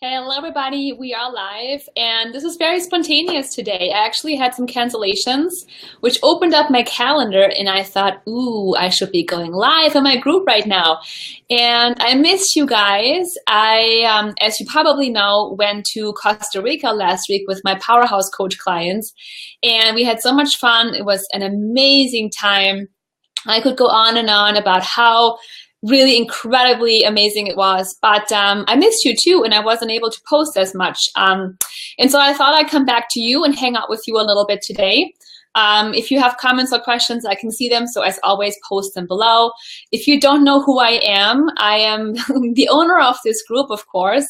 Hello, everybody. We are live, and this is very spontaneous today. I actually had some cancellations, which opened up my calendar, and I thought, ooh, I should be going live in my group right now. And I missed you guys. As you probably know, went to Costa Rica last week with my Powerhouse Coach clients, and we had so much fun. It was an amazing time. I could go on and on about how really incredibly amazing it was, but I missed you too, and I wasn't able to post as much. And so I thought I'd come back to you and hang out with you a little bit today. If you have comments or questions, I can see them. So as always, post them below. If you don't know who I am the owner of this group, of course.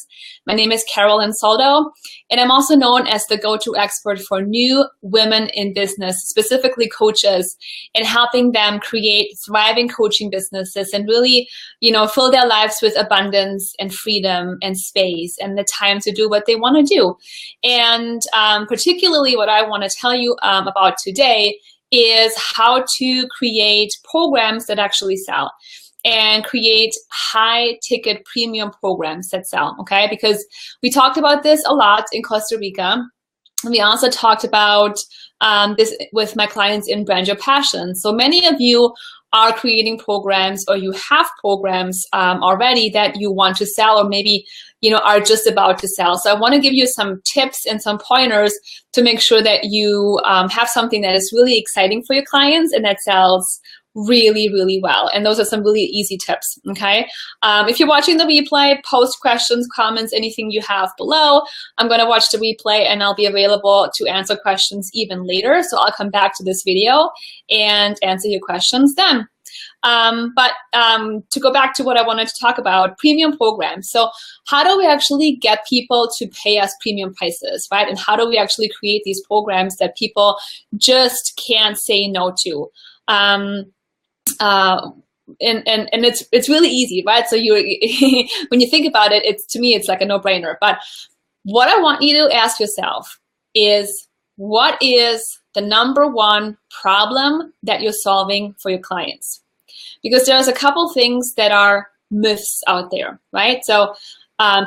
My name is Carol Ansaldo, and I'm also known as the go-to expert for new women in business, specifically coaches, and helping them create thriving coaching businesses and really, fill their lives with abundance and freedom and space and the time to do what they want to do. And particularly what I want to tell you about today is how to create programs that actually sell and create high ticket premium programs that sell, okay? Because we talked about this a lot in Costa Rica. And we also talked about this with my clients in Brand Your Passion. So many of you are creating programs, or you have programs already that you want to sell, or maybe are just about to sell. So I want to give you some tips and some pointers to make sure that you have something that is really exciting for your clients and that sells really, really well. And those are some really easy tips, okay? If you're watching the replay, post questions, comments, anything you have below. I'm going to watch the replay, and I'll be available to answer questions even later. So I'll come back to this video and answer your questions then. But to go back to what I wanted to talk about, premium programs. So how do we actually get people to pay us premium prices, right? And how do we actually create these programs that people just can't say no to? And it's really easy, right? So you when you think about it, to me it's like a no-brainer. But what I want you to ask yourself is, what is the number one problem that you're solving for your clients? Because there's a couple things that are myths out there, right? So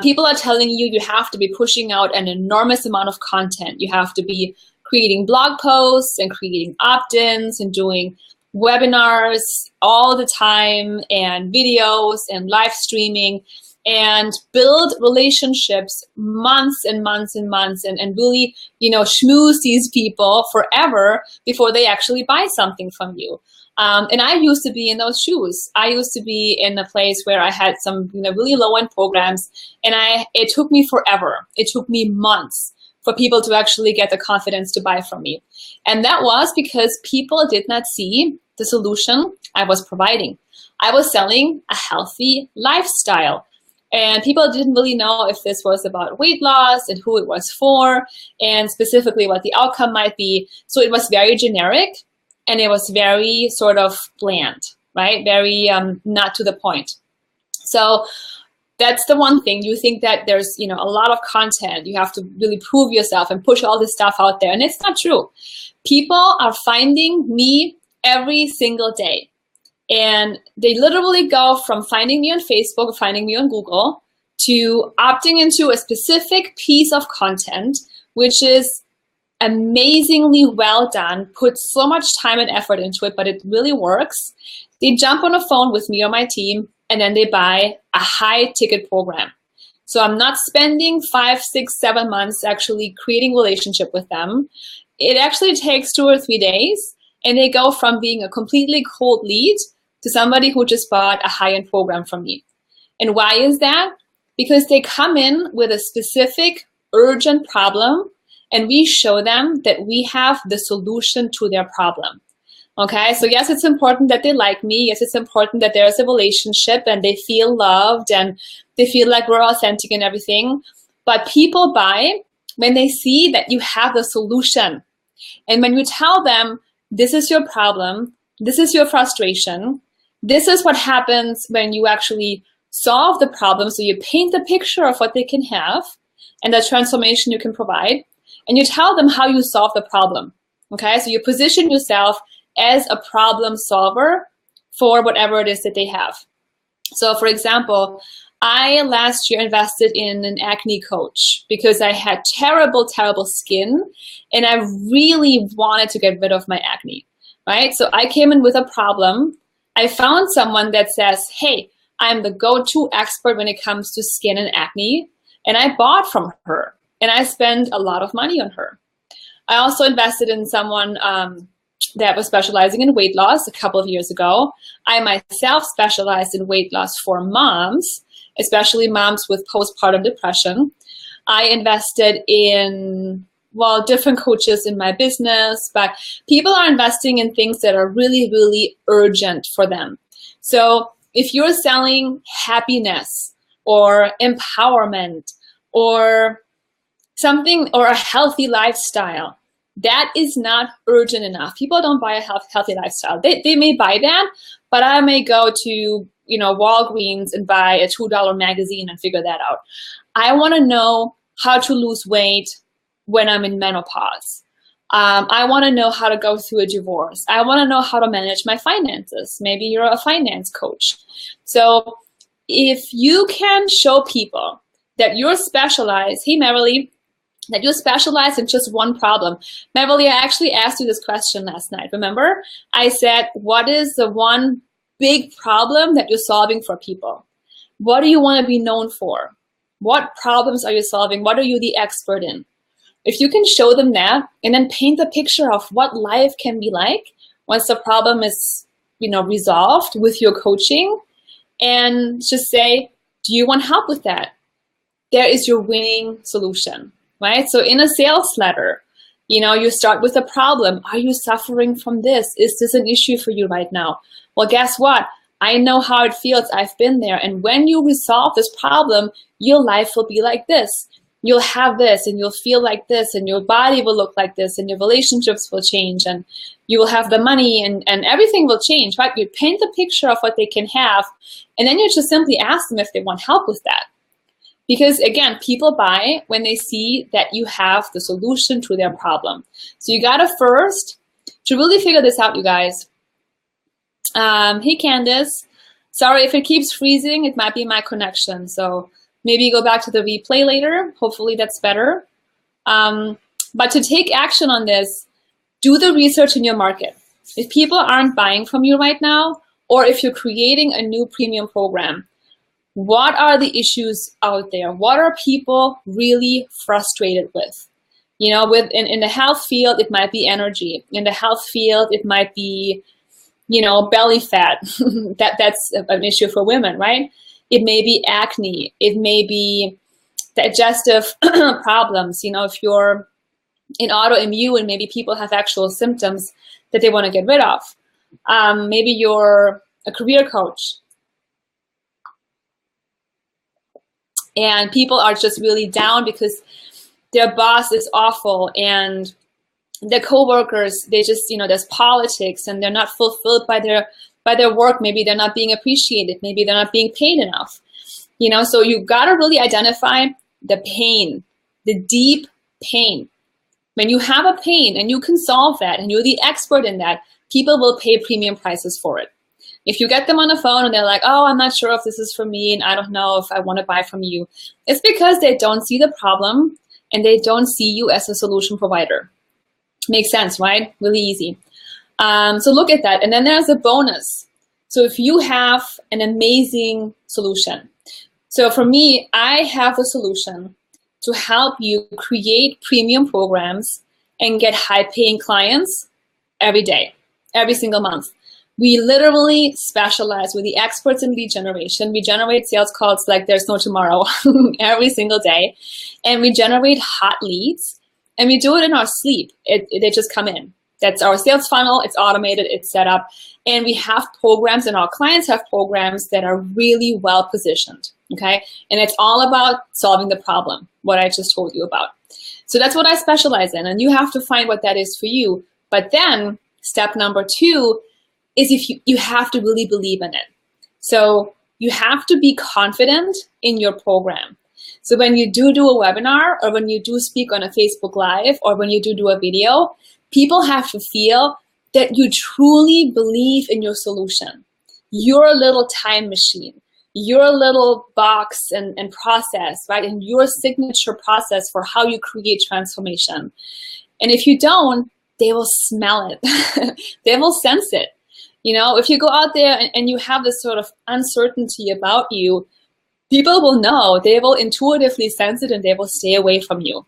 people are telling you have to be pushing out an enormous amount of content. You have to be creating blog posts and creating opt-ins and doing webinars all the time and videos and live streaming and build relationships months and months and months and really, schmooze these people forever before they actually buy something from you. And I used to be in those shoes. I used to be in a place where I had some, really low-end programs, and it took me forever. It took me months for people to actually get the confidence to buy from me. And that was because people did not see the solution I was providing. I was selling a healthy lifestyle. And people didn't really know if this was about weight loss and who it was for, and specifically what the outcome might be. So it was very generic, and it was very sort of bland, right? Very not to the point. So that's the one thing. You think that there's, a lot of content. You have to really prove yourself and push all this stuff out there. And it's not true. People are finding me every single day. And they literally go from finding me on Facebook, finding me on Google, to opting into a specific piece of content, which is amazingly well done, put so much time and effort into it, but it really works. They jump on a phone with me or my team, and then they buy a high ticket program. So I'm not spending 5, 6, 7 months actually creating relationship with them. It actually takes 2 or 3 days, and they go from being a completely cold lead to somebody who just bought a high-end program from me. And why is that? Because they come in with a specific urgent problem, and we show them that we have the solution to their problem. Okay, so yes, it's important that they like me. Yes, it's important that there's a relationship and they feel loved and they feel like we're authentic and everything. But people buy when they see that you have the solution. And when you tell them, this is your problem, this is your frustration, this is what happens when you actually solve the problem. So you paint the picture of what they can have and the transformation you can provide, and you tell them how you solve the problem. Okay, so you position yourself as a problem solver for whatever it is that they have. So for example, I last year invested in an acne coach because I had terrible, terrible skin and I really wanted to get rid of my acne, right? So I came in with a problem. I found someone that says, hey, I'm the go-to expert when it comes to skin and acne. And I bought from her and I spent a lot of money on her. I also invested in someone that was specializing in weight loss a couple of years ago. I myself specialized in weight loss for moms, especially moms with postpartum depression. I invested in, well, different coaches in my business, but people are investing in things that are really, really urgent for them. So if you're selling happiness or empowerment or something, or a healthy lifestyle, that is not urgent enough. People don't buy a healthy lifestyle. They may buy that, but I may go to, Walgreens and buy a $2 magazine and figure that out. I want to know how to lose weight when I'm in menopause. I want to know how to go through a divorce. I want to know how to manage my finances. Maybe you're a finance coach. So if you can show people that you're specialized, hey, Merrilee, that you specialize in just one problem. Merrilee, I actually asked you this question last night. Remember? I said, what is the one big problem that you're solving for people? What do you want to be known for? What problems are you solving? What are you the expert in? If you can show them that and then paint a picture of what life can be like once the problem is, resolved with your coaching, and just say, do you want help with that? There is your winning solution. Right? So in a sales letter, you start with a problem. Are you suffering from this? Is this an issue for you right now? Well, guess what? I know how it feels. I've been there. And when you resolve this problem, your life will be like this. You'll have this and you'll feel like this and your body will look like this and your relationships will change and you will have the money and everything will change, right? You paint a picture of what they can have and then you just simply ask them if they want help with that. Because again, people buy when they see that you have the solution to their problem. So you gotta first, to really figure this out, you guys. Hey Candace, sorry if it keeps freezing, it might be my connection. So maybe go back to the replay later. Hopefully that's better. But to take action on this, do the research in your market. If people aren't buying from you right now, or if you're creating a new premium program, what are the issues out there? What are people really frustrated with? In the health field, it might be energy. In the health field, it might be, belly fat. That's an issue for women, right? It may be acne. It may be digestive problems. If you're in autoimmune, maybe people have actual symptoms that they want to get rid of. Maybe you're a career coach. And people are just really down because their boss is awful and their coworkers, they just, there's politics and they're not fulfilled by their work. Maybe they're not being appreciated. Maybe they're not being paid enough. So you got to really identify the pain, the deep pain. When you have a pain and you can solve that and you're the expert in that, people will pay premium prices for it. If you get them on the phone and they're like, oh, I'm not sure if this is for me and I don't know if I want to buy from you, it's because they don't see the problem and they don't see you as a solution provider. Makes sense, right? Really easy. So look at that. And then there's a bonus. So if you have an amazing solution. So for me, I have a solution to help you create premium programs and get high-paying clients every day, every single month. We literally specialize. We're the experts in lead generation. We generate sales calls like there's no tomorrow every single day. And we generate hot leads. And we do it in our sleep. They just come in. That's our sales funnel. It's automated. It's set up. And we have programs and our clients have programs that are really well positioned. Okay. And it's all about solving the problem, what I just told you about. So that's what I specialize in. And you have to find what that is for you. But then step number 2 is if you have to really believe in it. So you have to be confident in your program. So when you do a webinar or when you do speak on a Facebook Live or when you do a video, people have to feel that you truly believe in your solution. You're a little time machine. your little box and process, right? And your signature process for how you create transformation. And if you don't, they will smell it. They will sense it. You know, if you go out there and you have this sort of uncertainty about you, people will know, they will intuitively sense it, and they will stay away from you.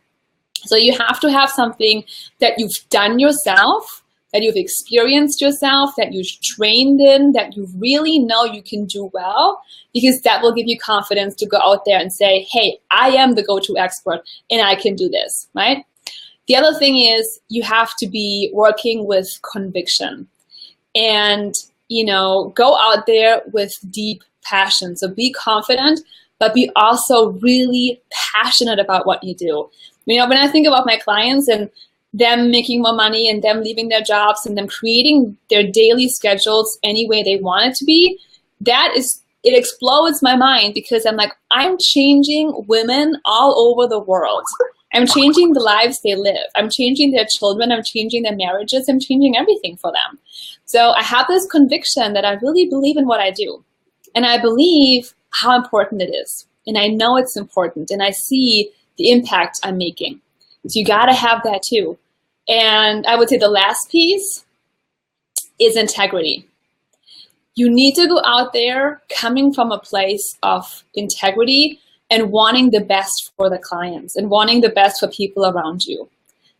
So you have to have something that you've done yourself, that you've experienced yourself, that you've trained in, that you really know you can do well, because that will give you confidence to go out there and say, hey, I am the go-to expert and I can do this, right? The other thing is you have to be working with conviction and, you know, go out there with deep passion. So be confident, but be also really passionate about what you do. You know, when I think about my clients and them making more money and them leaving their jobs and them creating their daily schedules any way they want it to be, it explodes my mind, because I'm like, I'm changing women all over the world. I'm changing the lives they live. I'm changing their children. I'm changing their marriages. I'm changing everything for them. So I have this conviction that I really believe in what I do. And I believe how important it is. And I know it's important. And I see the impact I'm making. So you got to have that too. And I would say the last piece is integrity. You need to go out there coming from a place of integrity and wanting the best for the clients and wanting the best for people around you.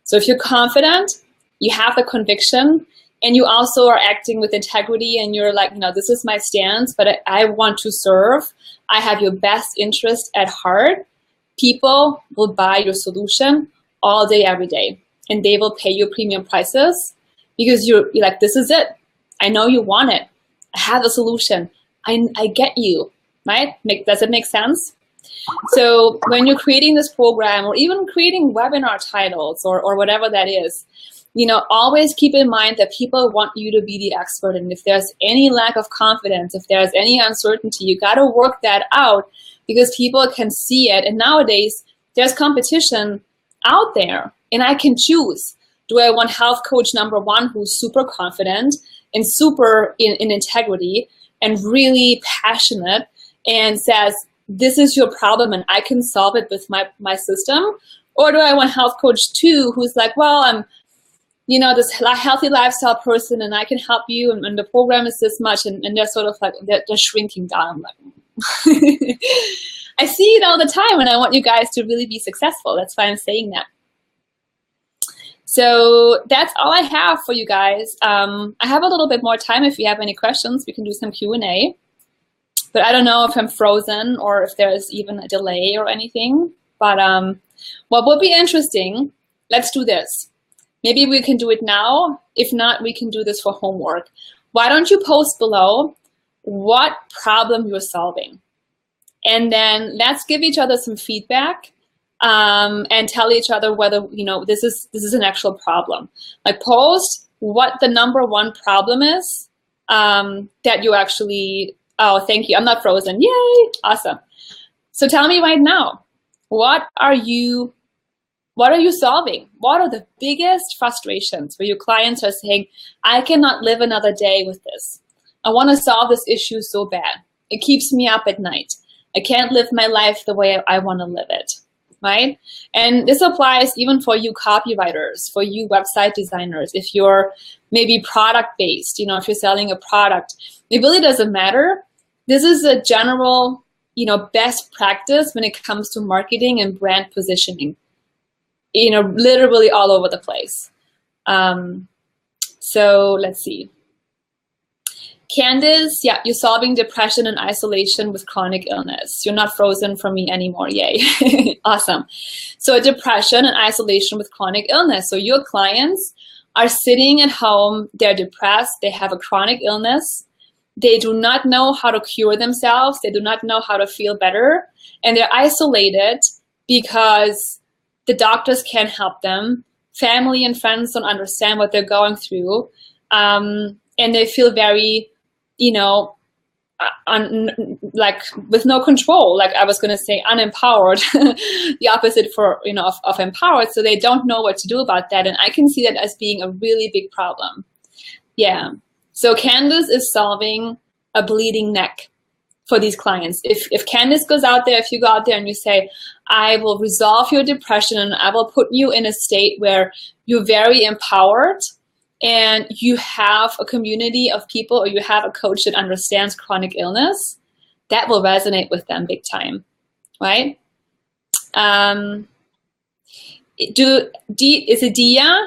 So if you're confident, you have the conviction, and you also are acting with integrity, and you're like, no, this is my stance, but I want to serve. I have your best interest at heart. People will buy your solution all day, every day, and they will pay you premium prices because you're like, this is it. I know you want it. I have a solution. I get you, right? Does it make sense? So when you're creating this program, or even creating webinar titles or whatever that is, you know, always keep in mind that people want you to be the expert. And if there's any lack of confidence, if there's any uncertainty, you got to work that out, because people can see it. And nowadays, there's competition out there, and I can choose. Do I want health coach number one who's super confident and super in integrity and really passionate and says, this is your problem and I can solve it with my system? Or do I want health coach two who's like, well, I'm, you know, this healthy lifestyle person and I can help you, and the program is this much, and they're sort of like, they're shrinking down. I'm like, I see it all the time, and I want you guys to really be successful. That's why I'm saying that. So that's all I have for you guys. I have a little bit more time. If you have any questions, we can do some Q&A. But I don't know if I'm frozen or if there's even a delay or anything. But what would be interesting, let's do this. Maybe we can do it now. If not, we can do this for homework. Why don't you post below what problem you're solving? And then let's give each other some feedback and tell each other whether, you know, this is an actual problem. Like, post what the number one problem is that you actually, oh, thank you. I'm not frozen. Yay. Awesome. So tell me right now, what are you solving? What are the biggest frustrations where your clients are saying, I cannot live another day with this. I want to solve this issue so bad. It keeps me up at night. I can't live my life the way I want to live it, right? And this applies even for you copywriters, for you website designers. If you're maybe product-based, you know, if you're selling a product, it really doesn't matter. This is a general, you know, best practice when it comes to marketing and brand positioning, you know, literally all over the place. So let's see. Candace, yeah, you're solving depression and isolation with chronic illness. You're not frozen from me anymore. Yay. Awesome. So depression and isolation with chronic illness. So your clients are sitting at home. They're depressed. They have a chronic illness. They do not know how to cure themselves. They do not know how to feel better. And they're isolated because the doctors can't help them. Family and friends don't understand what they're going through. And they feel very, you know, like with no control, like I was going to say unempowered, the opposite for, you know, of empowered. So they don't know what to do about that. And I can see that as being a really big problem. Yeah. So Candace is solving a bleeding neck. for these clients. If Candice goes out there, if you go out there and you say, I will resolve your depression and I will put you in a state where you're very empowered and you have a community of people, or you have a coach that understands chronic illness, that will resonate with them big time, right? Is it Dija?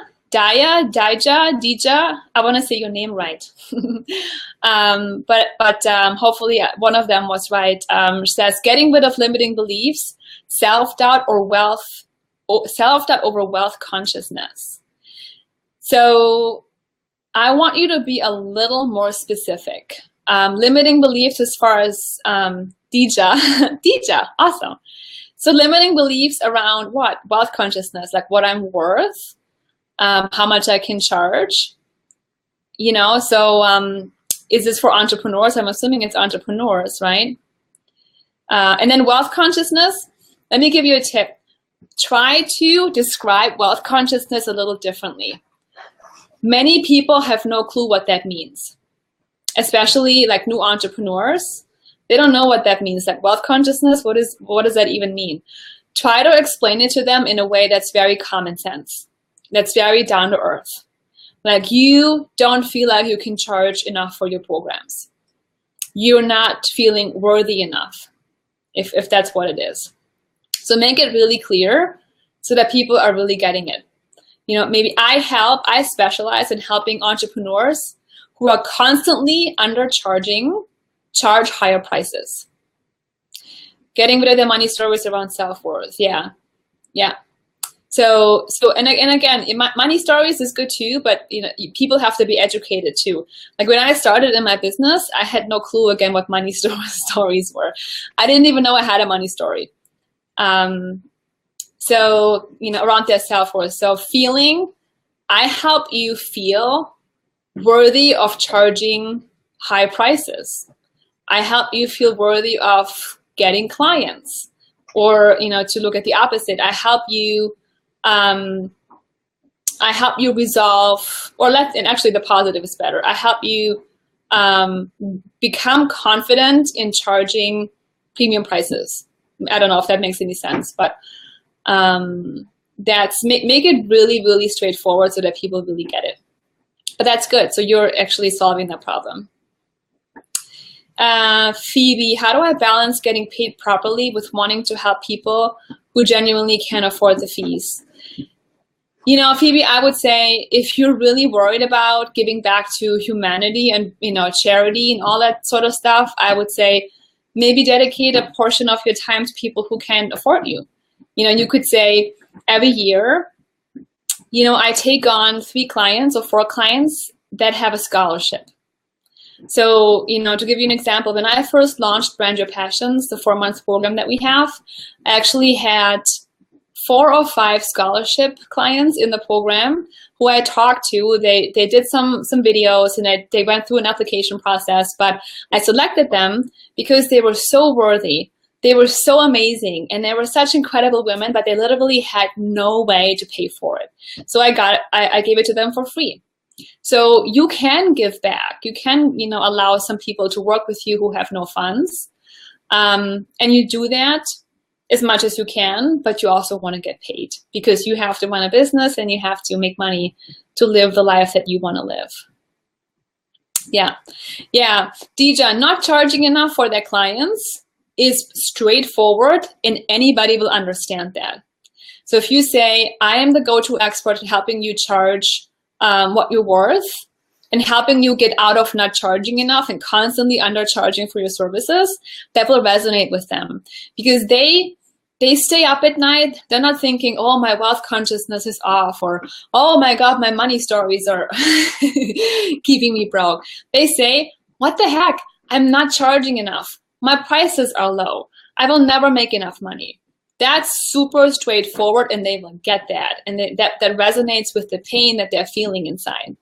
I want to say your name right. but hopefully one of them was right. Says getting rid of limiting beliefs, self-doubt over wealth consciousness. So I want you to be a little more specific. Limiting beliefs as far as Dija, awesome. So limiting beliefs around what? Wealth consciousness, like what I'm worth, how much I can charge, you know. So is this for entrepreneurs? I'm assuming it's entrepreneurs, right? And then wealth consciousness, let me give you a tip. Try to describe wealth consciousness a little differently. Many people have no clue what that means, especially like new entrepreneurs. They don't know what that means. Like wealth consciousness, what does that even mean? Try to explain it to them in a way that's very common sense, that's very down to earth. Like you don't feel like you can charge enough for your programs. You're not feeling worthy enough, if that's what it is. So make it really clear so that people are really getting it. You know, maybe I specialize in helping entrepreneurs who are constantly undercharging, charge higher prices. Getting rid of their money stories around self-worth. Yeah. So and again, money stories is good too, but you know, people have to be educated too. Like when I started in my business, I had no clue again what money stories were. I didn't even know I had a money story. So, you know, around their self-worth. So I help you feel worthy of charging high prices. I help you feel worthy of getting clients, or, you know, to look at the opposite. I help you resolve, and actually the positive is better. I help you become confident in charging premium prices. I don't know if that makes any sense, but make it really, really straightforward so that people really get it. But that's good. So you're actually solving that problem. Phoebe, how do I balance getting paid properly with wanting to help people who genuinely can't afford the fees? You know, Phoebe, I would say if you're really worried about giving back to humanity and, you know, charity and all that sort of stuff, I would say maybe dedicate a portion of your time to people who can't afford you. You know, you could say every year, you know, I take on 3 clients or 4 clients that have a scholarship. So, you know, to give you an example, when I first launched Brand Your Passions, the 4-month program that we have, I actually had 4 or 5 scholarship clients in the program who I talked to. They did some videos and they went through an application process, but I selected them because they were so worthy. They were so amazing, and they were such incredible women, but they literally had no way to pay for it. So I gave it to them for free. So you can give back. You can, you know, allow some people to work with you who have no funds. And you do that as much as you can, but you also want to get paid because you have to run a business and you have to make money to live the life that you want to live. Yeah. Dija, not charging enough for their clients is straightforward, and anybody will understand that. So if you say, I am the go-to expert in helping you charge what you're worth and helping you get out of not charging enough and constantly undercharging for your services, that will resonate with them because they stay up at night. They're not thinking, oh, my wealth consciousness is off, or, oh my God, my money stories are keeping me broke. They say, what the heck? I'm not charging enough. My prices are low. I will never make enough money. That's super straightforward, and they will get that. And that resonates with the pain that they're feeling inside.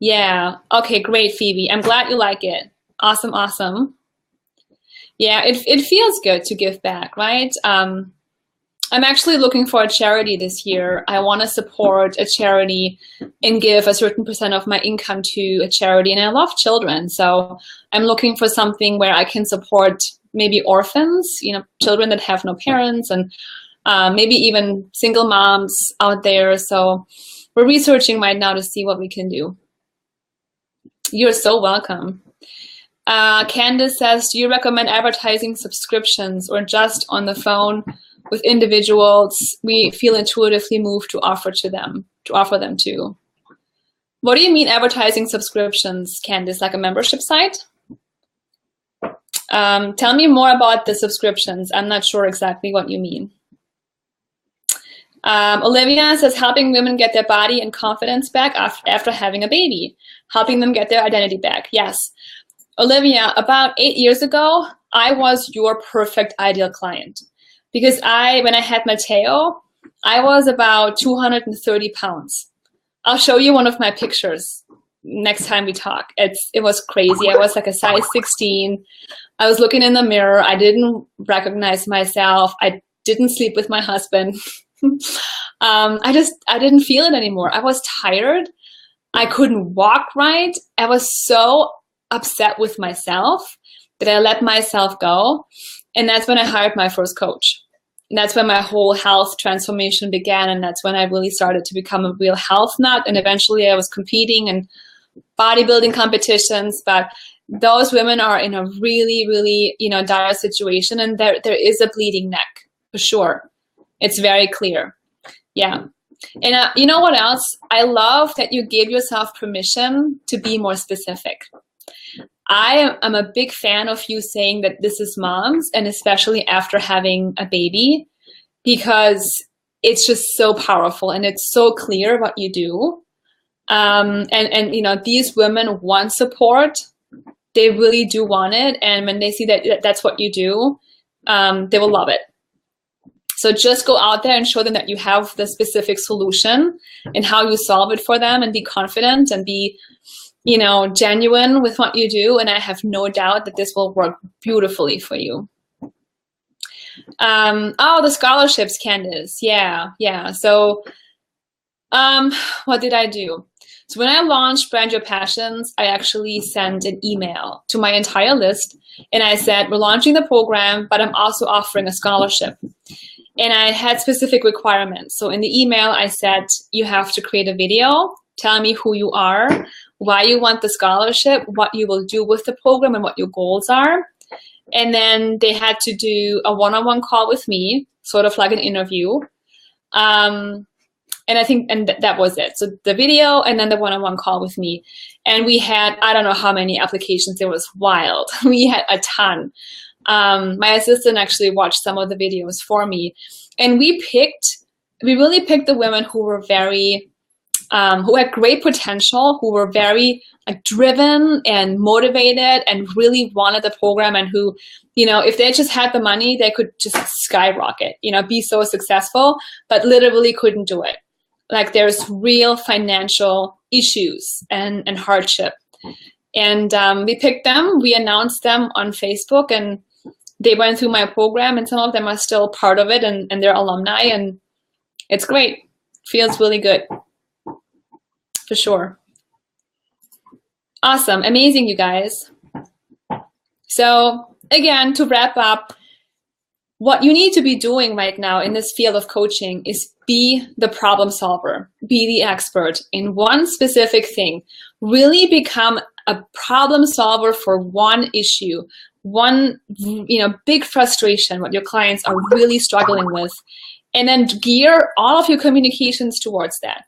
Yeah. Okay, great, Phoebe. I'm glad you like it. Awesome. Yeah, it feels good to give back, right? I'm actually looking for a charity this year. I want to support a charity and give a certain percent of my income to a charity. And I love children. So I'm looking for something where I can support maybe orphans, children that have no parents, and maybe even single moms out there. So we're researching right now to see what we can do. You're so welcome. Candace says, do you recommend advertising subscriptions or just on the phone with individuals we feel intuitively moved to offer them to? What do you mean advertising subscriptions, Candace? Like a membership site? Tell me more about the subscriptions. I'm not sure exactly what you mean. Olivia says, helping women get their body and confidence back after having a baby, helping them get their identity back. Yes. Olivia, about 8 years ago, I was your perfect ideal client because when I had Mateo, I was about 230 pounds. I'll show you one of my pictures next time we talk. It was crazy. I was like a size 16. I was looking in the mirror. I didn't recognize myself. I didn't sleep with my husband. I didn't feel it anymore. I was tired. I couldn't walk right. I was so upset with myself that I let myself go. And that's when I hired my first coach. And that's when my whole health transformation began. And that's when I really started to become a real health nut. And eventually I was competing in bodybuilding competitions. But those women are in a really, really, dire situation. And there is a bleeding neck for sure. It's very clear. Yeah. And you know what else? I love that you give yourself permission to be more specific. I am a big fan of you saying that this is mom's, and especially after having a baby, because it's just so powerful and it's so clear what you do. And these women want support. They really do want it. And when they see that that's what you do, they will love it. So just go out there and show them that you have the specific solution and how you solve it for them, and be confident and be, genuine with what you do. And I have no doubt that this will work beautifully for you. The scholarships, Candace. Yeah. So what did I do? So when I launched Brand Your Passions, I actually sent an email to my entire list. And I said, we're launching the program, but I'm also offering a scholarship. And I had specific requirements. So in the email, I said, you have to create a video, tell me who you are, why you want the scholarship, what you will do with the program, and what your goals are. And then they had to do a one-on-one call with me, sort of like an interview. And that was it. So the video and then the one-on-one call with me. And we had, I don't know how many applications. It was wild. We had a ton. My assistant actually watched some of the videos for me. And we really picked the women who were who had great potential, who were very driven and motivated and really wanted the program, and who, if they just had the money, they could just skyrocket, be so successful, but literally couldn't do it. Like there's real financial issues and hardship. And we picked them, we announced them on Facebook, and they went through my program, and some of them are still part of it, and they're alumni, and it's great. Feels really good. For sure. Awesome. Amazing, you guys. So again, to wrap up, what you need to be doing right now in this field of coaching is be the problem solver, be the expert in one specific thing. Really become a problem solver for one issue, one big frustration, what your clients are really struggling with, and then gear all of your communications towards that.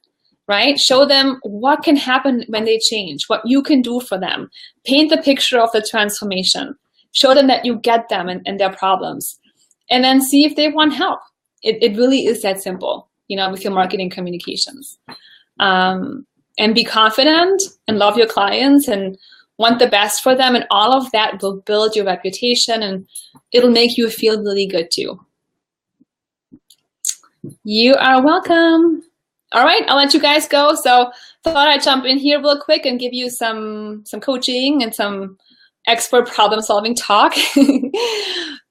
Right? Show them what can happen when they change, what you can do for them. Paint the picture of the transformation. Show them that you get them and their problems. And then see if they want help. It really is that simple, with your marketing communications. And be confident and love your clients and want the best for them. And all of that will build your reputation, and it'll make you feel really good too. You are welcome. All right, I'll let you guys go. So thought I'd jump in here real quick and give you some coaching and some expert problem solving talk.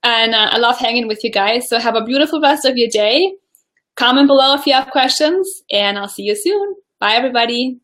And I love hanging with you guys. So have a beautiful rest of your day. Comment below if you have questions, and I'll see you soon. Bye, everybody.